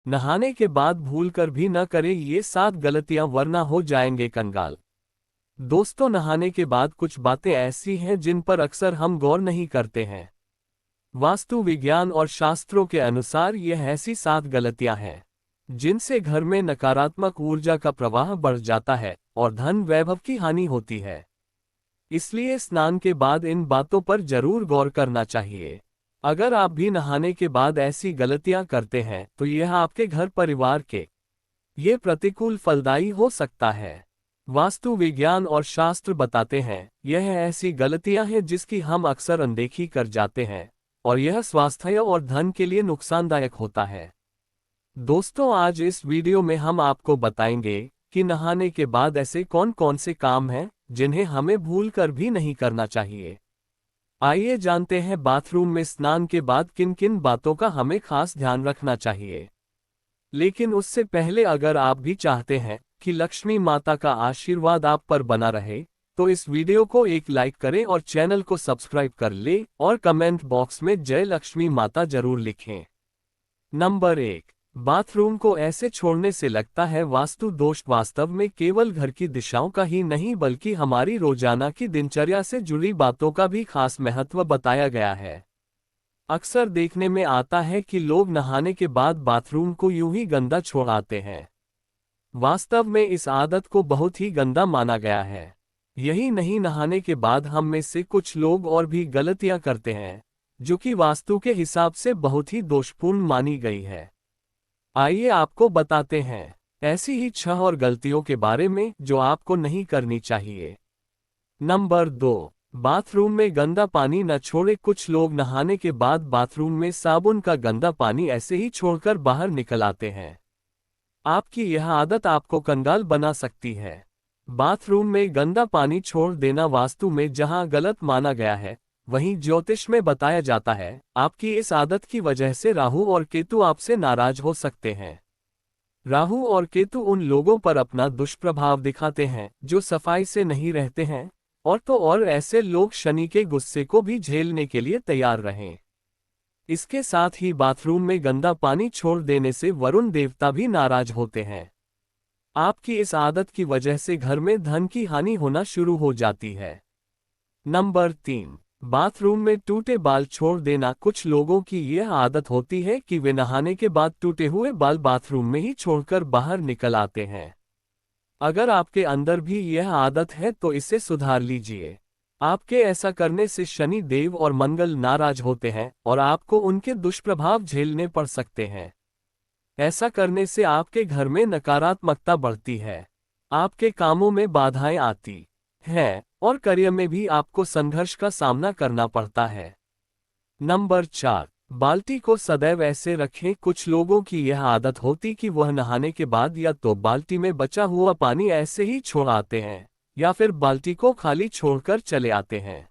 नहाने के बाद भूलकर भी न करें ये 7 गलतियां वरना हो जाएंगे कंगाल। दोस्तों, नहाने के बाद कुछ बातें ऐसी हैं जिन पर अक्सर हम गौर नहीं करते हैं। वास्तु विज्ञान और शास्त्रों के अनुसार यह ऐसी 7 गलतियां हैं जिनसे घर में नकारात्मक ऊर्जा का प्रवाह बढ़ जाता है और धन वैभव की हानि होती है। इसलिए स्नान के बाद इन बातों पर जरूर गौर करना चाहिए। अगर आप भी नहाने के बाद ऐसी गलतियां करते हैं तो यह आपके घर परिवार के ये प्रतिकूल फलदायी हो सकता है। वास्तु विज्ञान और शास्त्र बताते हैं यह ऐसी गलतियां हैं जिसकी हम अक्सर अनदेखी कर जाते हैं और यह स्वास्थ्य और धन के लिए नुकसानदायक होता है। दोस्तों, आज इस वीडियो में हम आपको बताएंगे कि नहाने के बाद ऐसे कौन कौन से काम हैं जिन्हें हमें भूलकर भी नहीं करना चाहिए। आइए जानते हैं बाथरूम में स्नान के बाद किन किन बातों का हमें खास ध्यान रखना चाहिए। लेकिन उससे पहले अगर आप भी चाहते हैं कि लक्ष्मी माता का आशीर्वाद आप पर बना रहे तो इस वीडियो को एक लाइक करें और चैनल को सब्सक्राइब कर लें और कमेंट बॉक्स में जय लक्ष्मी माता जरूर लिखें। नंबर 1, बाथरूम को ऐसे छोड़ने से लगता है वास्तु दोष। वास्तव में केवल घर की दिशाओं का ही नहीं बल्कि हमारी रोजाना की दिनचर्या से जुड़ी बातों का भी खास महत्व बताया गया है। अक्सर देखने में आता है कि लोग नहाने के बाद बाथरूम को यूं ही गंदा छोड़ आते हैं। वास्तव में इस आदत को बहुत ही गंदा माना गया है। यही नहीं, नहाने के बाद हम में से कुछ लोग और भी गलतियां करते हैं जो कि वास्तु के हिसाब से बहुत ही दोषपूर्ण मानी गई है। आइए आपको बताते हैं ऐसी ही 6 और गलतियों के बारे में जो आपको नहीं करनी चाहिए। नंबर 2, बाथरूम में गंदा पानी न छोड़े। कुछ लोग नहाने के बाद बाथरूम में साबुन का गंदा पानी ऐसे ही छोड़कर बाहर निकल आते हैं। आपकी यह आदत आपको कंगाल बना सकती है। बाथरूम में गंदा पानी छोड़ देना वास्तु में जहां गलत माना गया है, वहीं ज्योतिष में बताया जाता है आपकी इस आदत की वजह से राहु और केतु आपसे नाराज हो सकते हैं। राहु और केतु उन लोगों पर अपना दुष्प्रभाव दिखाते हैं जो सफाई से नहीं रहते हैं, और ऐसे लोग शनि के गुस्से को भी झेलने के लिए तैयार रहें। इसके साथ ही बाथरूम में गंदा पानी छोड़ देने से वरुण देवता भी नाराज होते हैं। आपकी इस आदत की वजह से घर में धन की हानि होना शुरू हो जाती है। नंबर 3, बाथरूम में टूटे बाल छोड़ देना। कुछ लोगों की यह आदत होती है कि वे नहाने के बाद टूटे हुए बाल बाथरूम में ही छोड़कर बाहर निकल आते हैं। अगर आपके अंदर भी यह आदत है तो इसे सुधार लीजिए। आपके ऐसा करने से शनि देव और मंगल नाराज होते हैं और आपको उनके दुष्प्रभाव झेलने पड़ सकते हैं। ऐसा करने से आपके घर में नकारात्मकता बढ़ती है, आपके कामों में बाधाएं आती हैं और करियर में भी आपको संघर्ष का सामना करना पड़ता है। नंबर 4, बाल्टी को सदैव ऐसे रखें। कुछ लोगों की यह आदत होती कि वह नहाने के बाद या तो बाल्टी में बचा हुआ पानी ऐसे ही छोड़ आते हैं या फिर बाल्टी को खाली छोड़कर चले आते हैं।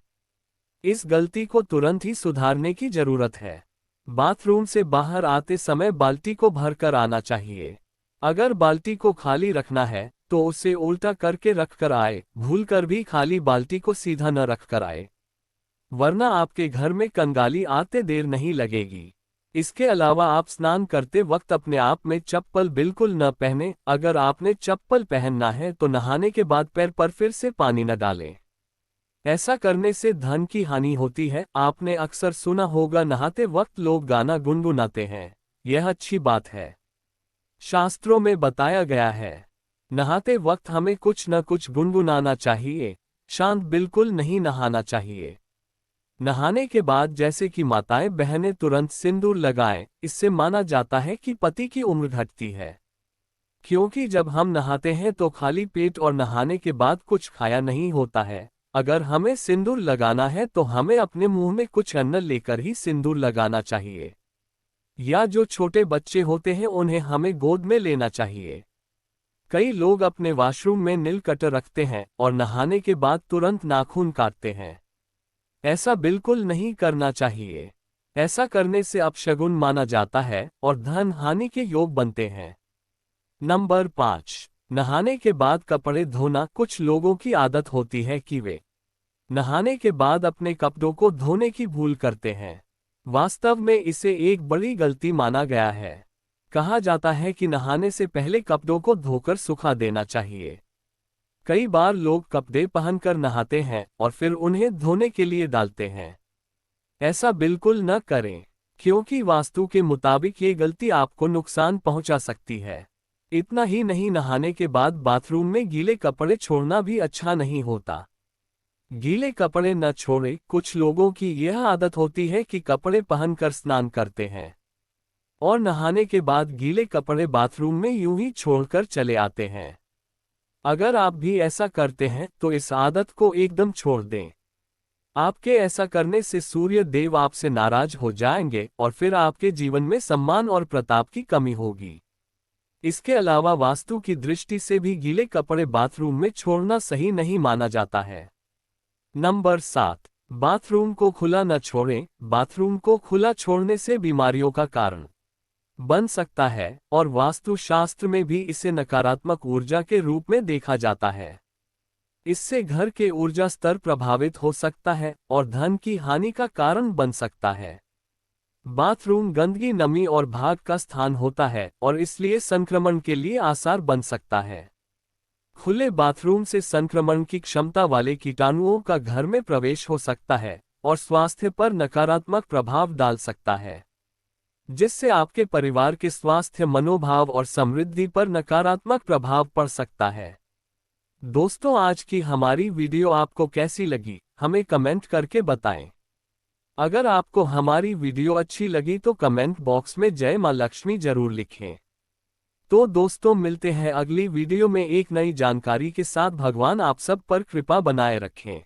इस गलती को तुरंत ही सुधारने की जरूरत है। बाथरूम से बाहर आते समय बाल्टी को भर कर आना चाहिए। अगर बाल्टी को खाली रखना है तो उसे उल्टा करके रख कर आए, भूलकर भी खाली बाल्टी को सीधा न रख कर आए, वरना आपके घर में कंगाली आते देर नहीं लगेगी। इसके अलावा आप स्नान करते वक्त अपने आप में चप्पल बिल्कुल न पहने। अगर आपने चप्पल पहनना है तो नहाने के बाद पैर पर फिर से पानी न डालें। ऐसा करने से धन की हानि होती है। आपने अक्सर सुना होगा नहाते वक्त लोग गाना गुनगुनाते हैं। यह अच्छी बात है। शास्त्रों में बताया गया है नहाते वक्त हमें कुछ न कुछ गुनगुनाना चाहिए। शांत बिल्कुल नहीं नहाना चाहिए। नहाने के बाद जैसे कि माताएं बहनें तुरंत सिंदूर लगाएं, इससे माना जाता है कि पति की उम्र घटती है। क्योंकि जब हम नहाते हैं तो खाली पेट और नहाने के बाद कुछ खाया नहीं होता है। अगर हमें सिंदूर लगाना है तो हमें अपने मुंह में कुछ अन्न लेकर ही सिंदूर लगाना चाहिए, या जो छोटे बच्चे होते हैं उन्हें हमें गोद में लेना चाहिए। कई लोग अपने वॉशरूम में नील कटर रखते हैं और नहाने के बाद तुरंत नाखून काटते हैं। ऐसा बिल्कुल नहीं करना चाहिए। ऐसा करने से अपशगुन माना जाता है और धन हानि के योग बनते हैं। नंबर 5, नहाने के बाद कपड़े धोना। कुछ लोगों की आदत होती है कि वे नहाने के बाद अपने कपड़ों को धोने की भूल करते हैं। वास्तव में इसे एक बड़ी गलती माना गया है। कहा जाता है कि नहाने से पहले कपड़ों को धोकर सुखा देना चाहिए। कई बार लोग कपड़े पहनकर नहाते हैं और फिर उन्हें धोने के लिए डालते हैं। ऐसा बिल्कुल न करें, क्योंकि वास्तु के मुताबिक ये गलती आपको नुकसान पहुंचा सकती है। इतना ही नहीं, नहाने के बाद बाथरूम में गीले कपड़े छोड़ना भी अच्छा नहीं होता। गीले कपड़े न छोड़ें। कुछ लोगों की यह आदत होती है कि कपड़े पहनकर स्नान करते हैं और नहाने के बाद गीले कपड़े बाथरूम में यूं ही छोड़कर चले आते हैं। अगर आप भी ऐसा करते हैं तो इस आदत को एकदम छोड़ दें। आपके ऐसा करने से सूर्य देव आपसे नाराज हो जाएंगे और फिर आपके जीवन में सम्मान और प्रताप की कमी होगी। इसके अलावा वास्तु की दृष्टि से भी गीले कपड़े बाथरूम में छोड़ना सही नहीं माना जाता है। नंबर 7, बाथरूम को खुला न छोड़ें। बाथरूम को खुला छोड़ने से बीमारियों का कारण बन सकता है और वास्तुशास्त्र में भी इसे नकारात्मक ऊर्जा के रूप में देखा जाता है। इससे घर के ऊर्जा स्तर प्रभावित हो सकता है और धन की हानि का कारण बन सकता है। बाथरूम गंदगी, नमी और भाग का स्थान होता है और इसलिए संक्रमण के लिए आसार बन सकता है। खुले बाथरूम से संक्रमण की क्षमता वाले कीटाणुओं का घर में प्रवेश हो सकता है और स्वास्थ्य पर नकारात्मक प्रभाव डाल सकता है, जिससे आपके परिवार के स्वास्थ्य, मनोभाव और समृद्धि पर नकारात्मक प्रभाव पड़ सकता है। दोस्तों, आज की हमारी वीडियो आपको कैसी लगी, हमें कमेंट करके बताएं। अगर आपको हमारी वीडियो अच्छी लगी तो कमेंट बॉक्स में जय मां लक्ष्मी जरूर लिखें। तो दोस्तों, मिलते हैं अगली वीडियो में एक नई जानकारी के साथ। भगवान आप सब पर कृपा बनाए रखें।